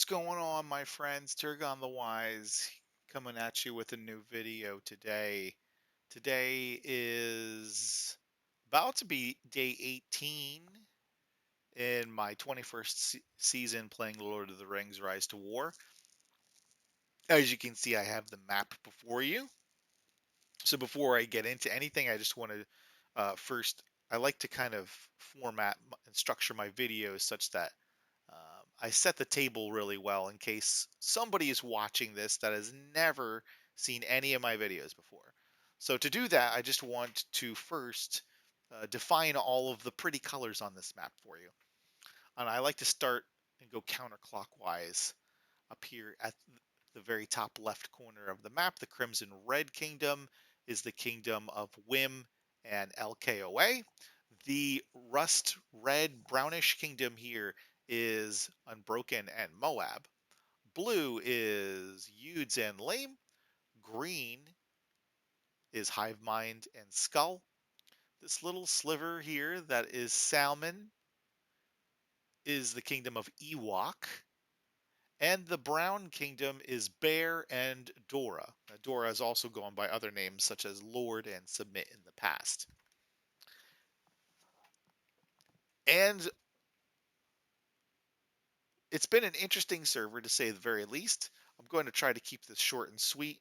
going on, my friends? Turgon the Wise coming at you with a new video today. Today is about to be day 18 in my 21st season playing Lord of the Rings Rise to War. As you can see, I have the map before you. So before I get into anything, I just want to first, I like to kind of format and structure my videos such that I set the table really well in case somebody is watching this that has never seen any of my videos before. So to do that, I just want to first define all of the pretty colors on this map for you. And I like to start and go counterclockwise up here at the very top left corner of the map. The Crimson Red Kingdom is the kingdom of Wim and LKOA. The rust red brownish kingdom here is Unbroken and Moab. Blue is Yudz and Lame. Green is Hive Mind and Skull. This little sliver here that is Salmon is the kingdom of Ewok. And the Brown Kingdom is Bear and Dora. Now, Dora has also gone by other names such as Lord and Submit in the past. And it's been an interesting server to say the very least. I'm going to try to keep this short and sweet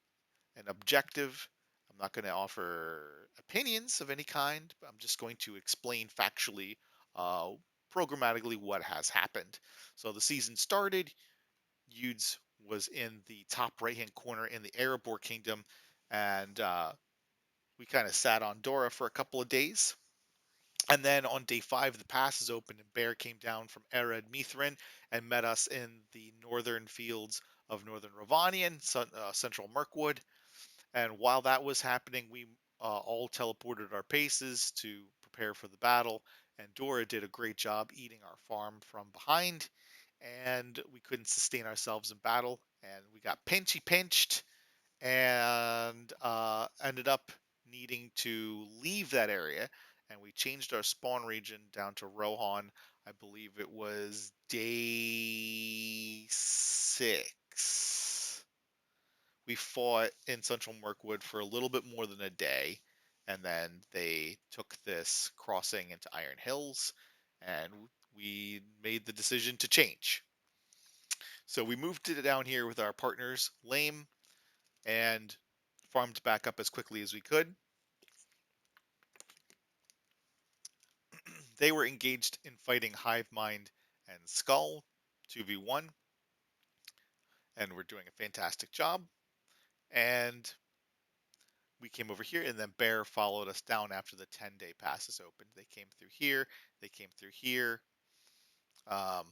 and objective. I'm not going to offer opinions of any kind. I'm just going to explain factually, uh, programmatically what has happened. So the season started. Yudz was in the top right-hand corner in the Erebor Kingdom, and we kind of sat on Dora for a couple of days. And then on day 5, the passes opened, and Bear came down from Ered Mithrin and met us in the northern fields of northern Ravanian, central Mirkwood. And while that was happening, we all teleported our paces to prepare for the battle. And Dora did a great job eating our farm from behind. And we couldn't sustain ourselves in battle. And we got pinched and ended up needing to leave that area. And we changed our spawn region down to Rohan. I believe it was day 6. We fought in Central Mirkwood for a little bit more than a day, and then they took this crossing into Iron Hills, and we made the decision to change. So we moved it down here with our partners, Lame, and farmed back up as quickly as we could. They were engaged in fighting Hive Mind and Skull 2v1, and were doing a fantastic job. And we came over here, and then Bear followed us down after the 10-day passes opened. They came through here. They came through here. Um,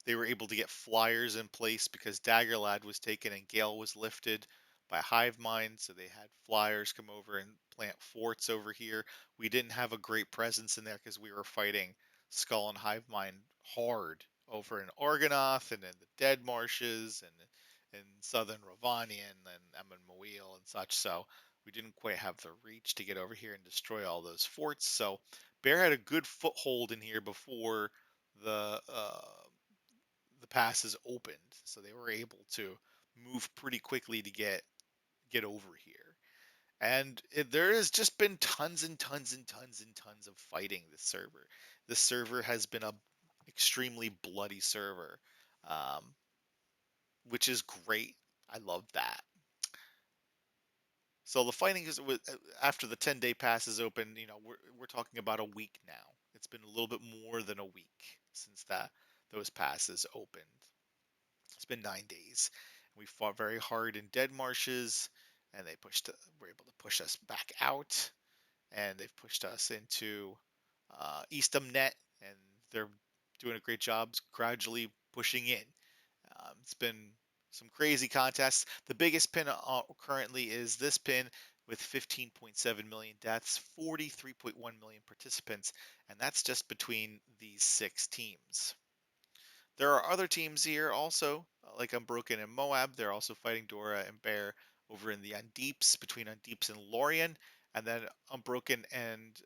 they were able to get flyers in place because Daggerlad was taken and Gale was lifted by Hive Mind, so they had flyers come over and plant forts over here. We didn't have a great presence in there because we were fighting Skull and Hive Mind hard over in Argonath and in the Dead Marshes and in southern Ravanian and Emon Moil and such. So we didn't quite have the reach to get over here and destroy all those forts. So Bear had a good foothold in here before the the passes opened, so they were able to move pretty quickly to get over here. And there has just been tons and tons and tons and tons of fighting this server. This server has been a extremely bloody server, um, which is great. I love that. So the fighting is after the 10-day pass is open. We're talking about a week now. It's been a little bit more than a week since those passes opened. It's been 9 days. We fought very hard in Dead Marshes, and they were able to push us back out, and they've pushed us into Eastham Net, and they're doing a great job gradually pushing in. It's been some crazy contests. The biggest pin currently is this pin with 15.7 million deaths, 43.1 million participants, and that's just between these 6 teams. There are other teams here also, like Unbroken and Moab. They're also fighting Dora and Bear over in the Undeeps, between Undeeps and Lorien. And then Unbroken and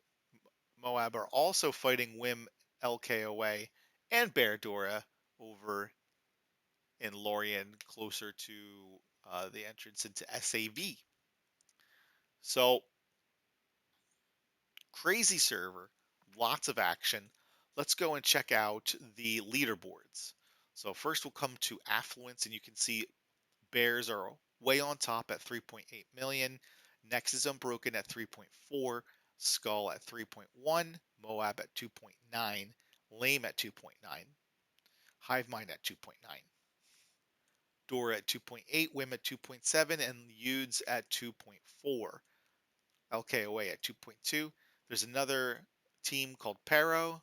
Moab are also fighting Wim LKOA and Bear Dora over in Lorien, closer to the entrance into SAV. So crazy server, lots of action. Let's go and check out the leaderboards. So first we'll come to affluence, and you can see Bears are way on top at 3.8 million. Next is Unbroken at 3.4, Skull at 3.1, Moab at 2.9, Lame at 2.9, Hive Mind at 2.9, Dora at 2.8, Wim at 2.7, and Yudz at 2.4. LKOA at 2.2. There's another team called Pero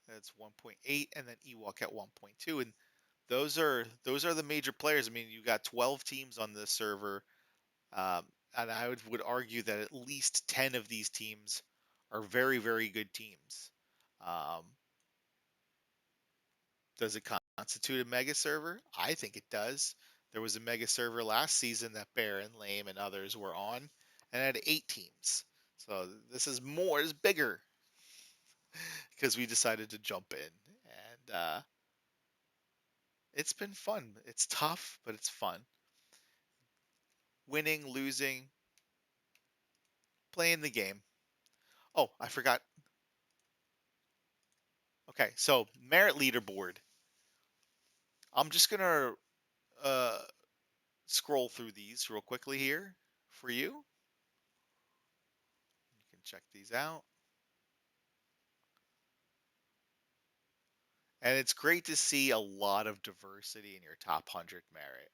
that's 1.8, and then Ewok at 1.2. And those are the major players. I mean, you got 12 teams on this server, um, and I would argue that at least 10 of these teams are very, very good teams. Um, does it constitute a mega server? I think it does. There was a mega server last season that Bear and Lame and others were on, and had 8 teams. So this is more, it's bigger because we decided to jump in, and it's been fun. It's tough, but it's fun. Winning, losing, playing the game. Oh, I forgot. Okay, so merit leaderboard. I'm just gonna uh, scroll through these real quickly here for you. You can check these out. And it's great to see a lot of diversity in your top 100 merit.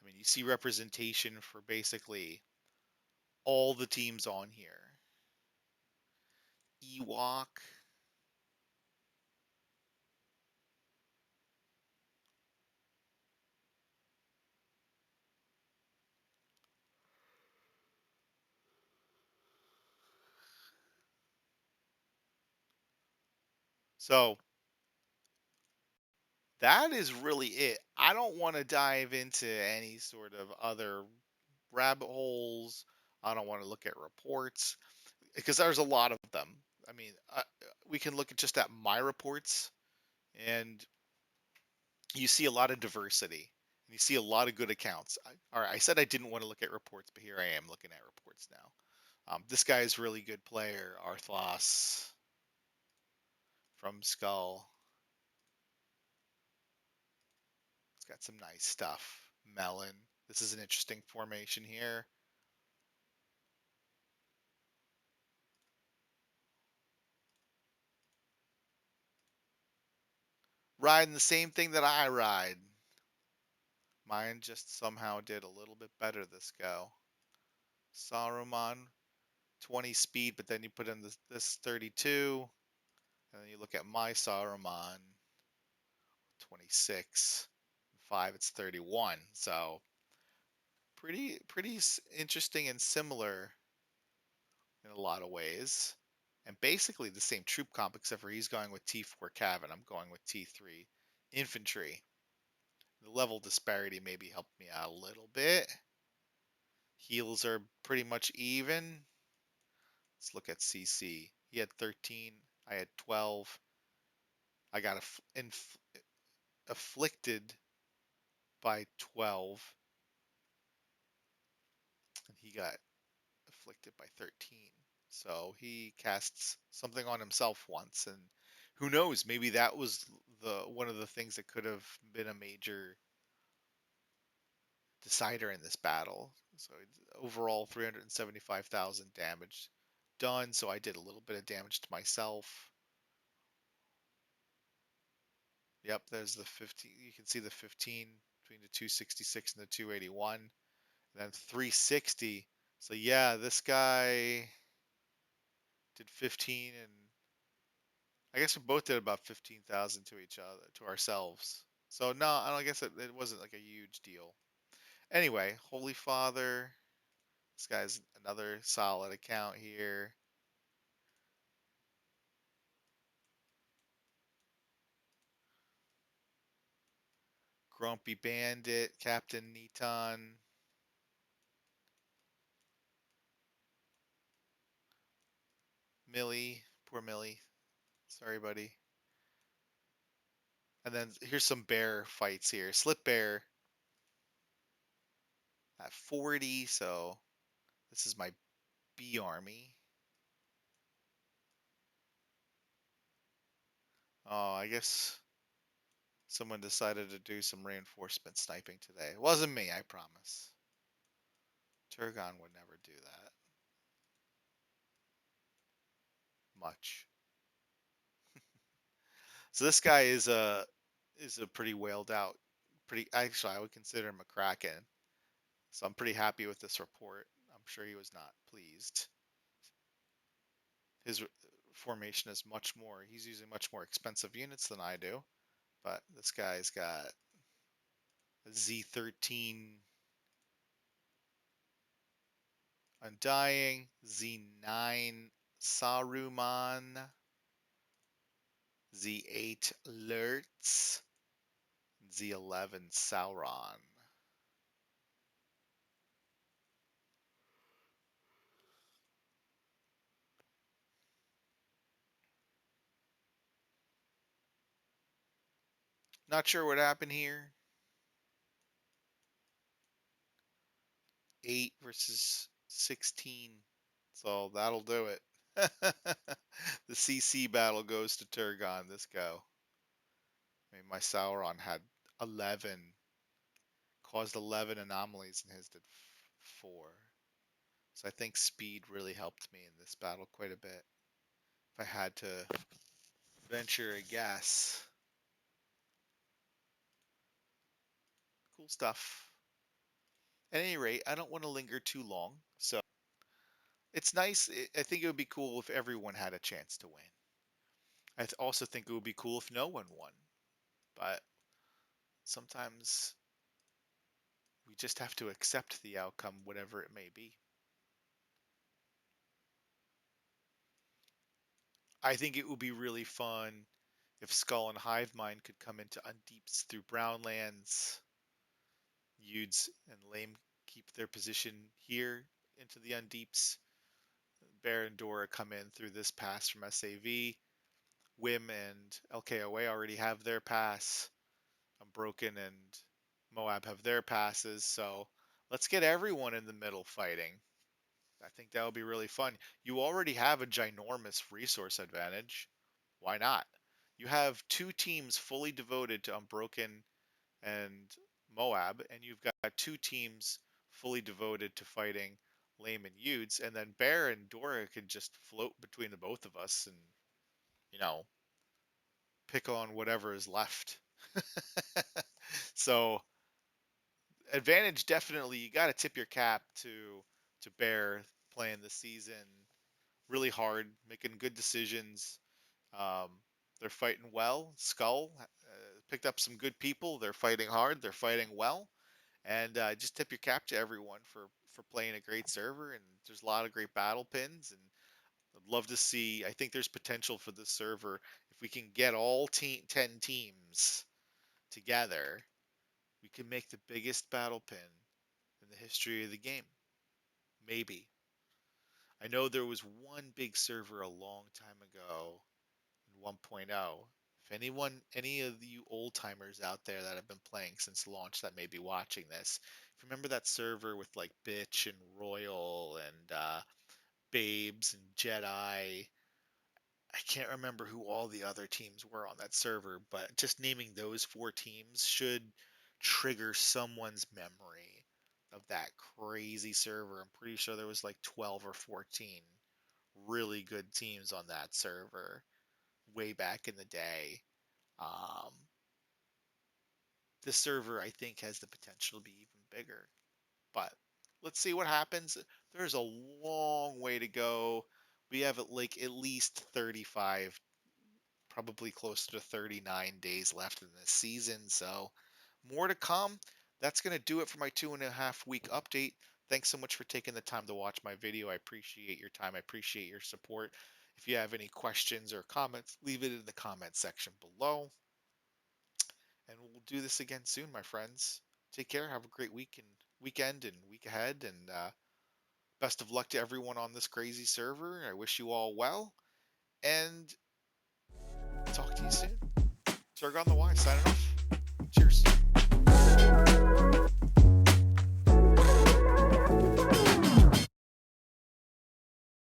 I mean, you see representation for basically all the teams on here. Ewok. So that is really it. I don't want to dive into any sort of other rabbit holes. I don't want to look at reports because there's a lot of them. I mean, we can look at just at my reports, and you see a lot of diversity, and you see a lot of good accounts. All right, I said I didn't want to look at reports, but here I am looking at reports now. This guy is really good player, Arthlos from Skull. It's got some nice stuff. Melon. This is an interesting formation here. Riding the same thing that I ride. Mine just somehow did a little bit better this go. Saruman, 20 speed, but then you put in this 32, and then you look at my Saruman, 26, 5, it's 31. So pretty interesting and similar in a lot of ways. And basically the same troop comp, except for he's going with T4 Cav and I'm going with T3 Infantry. The level disparity maybe helped me out a little bit. Heals are pretty much even. Let's look at CC. He had 13. I had 12. I got afflicted by 12. And he got afflicted by 13. So he casts something on himself once. And who knows? Maybe that was the one of the things that could have been a major decider in this battle. So overall 375,000 damage done. So I did a little bit of damage to myself. Yep, there's the 15. You can see the 15 between the 266 and the 281, and then 360. So yeah, this guy did 15, and I guess we both did about 15,000 to each other, to ourselves. So no, I don't guess it wasn't like a huge deal. Anyway, Holy Father. This guy's another solid account here. Grumpy Bandit, Captain Neton. Millie, poor Millie. Sorry, buddy. And then here's some bear fights here. Slip bear at 40, so this is my B army. Oh, I guess someone decided to do some reinforcement sniping today. It wasn't me, I promise. Turgon would never do that. Much. So this guy is a pretty wailed out. Pretty actually I would consider him a Kraken. So I'm pretty happy with this report. I'm sure he was not pleased. His formation is much more. He's using much more expensive units than I do. But this guy's got a Z13 Undying, Z9 Saruman, Z8 Lurtz, Z11 Sauron. Not sure what happened here. 8 versus 16. So that'll do it. The CC battle goes to Turgon. This go. I mean, my Sauron had 11, caused 11 anomalies, and his did 4. So I think speed really helped me in this battle quite a bit. If I had to venture a guess. Cool stuff. At any rate, I don't want to linger too long. So it's nice. I think it would be cool if everyone had a chance to win. I also think it would be cool if no one won. But sometimes we just have to accept the outcome, whatever it may be. I think it would be really fun if Skull and Hivemind could come into Undeeps through Brownlands. Yudz and Lame keep their position here into the Undeeps. Bear and Dora come in through this pass from SAV. Wim and LKOA already have their pass. Unbroken and Moab have their passes. So let's get everyone in the middle fighting. I think that would be really fun. You already have a ginormous resource advantage. Why not? You have two teams fully devoted to Unbroken and Moab, and you've got two teams fully devoted to fighting Lame and Yudz, and then Bear and Dora can just float between the both of us and, you know, pick on whatever is left. So advantage definitely. You got to tip your cap to Bear playing the season really hard, making good decisions. Um, they're fighting well. Skull picked up some good people. They're fighting hard. They're fighting well. And just tip your cap to everyone for playing a great server. And there's a lot of great battle pins. And I'd love to see. I think there's potential for this server if we can get all 10 teams together. We can make the biggest battle pin in the history of the game. Maybe. I know there was one big server a long time ago in 1.0. If any of you old timers out there that have been playing since launch that may be watching this, if you remember that server with like Bitch and Royal and Babes and Jedi, I can't remember who all the other teams were on that server, but just naming those 4 teams should trigger someone's memory of that crazy server. I'm pretty sure there was like 12 or 14 really good teams on that server way back in the day. Um, this server, I think, has the potential to be even bigger. But let's see what happens. There's a long way to go. We have like at least 35, probably closer to 39 days left in this season. So more to come. That's going to do it for my 2.5 week update. Thanks so much for taking the time to watch my video. I appreciate your time. I appreciate your support. If you have any questions or comments, leave it in the comment section below. And we'll do this again soon, my friends. Take care. Have a great weekend and week ahead. And best of luck to everyone on this crazy server. I wish you all well. And talk to you soon. Turgon the Wise signing off. Cheers.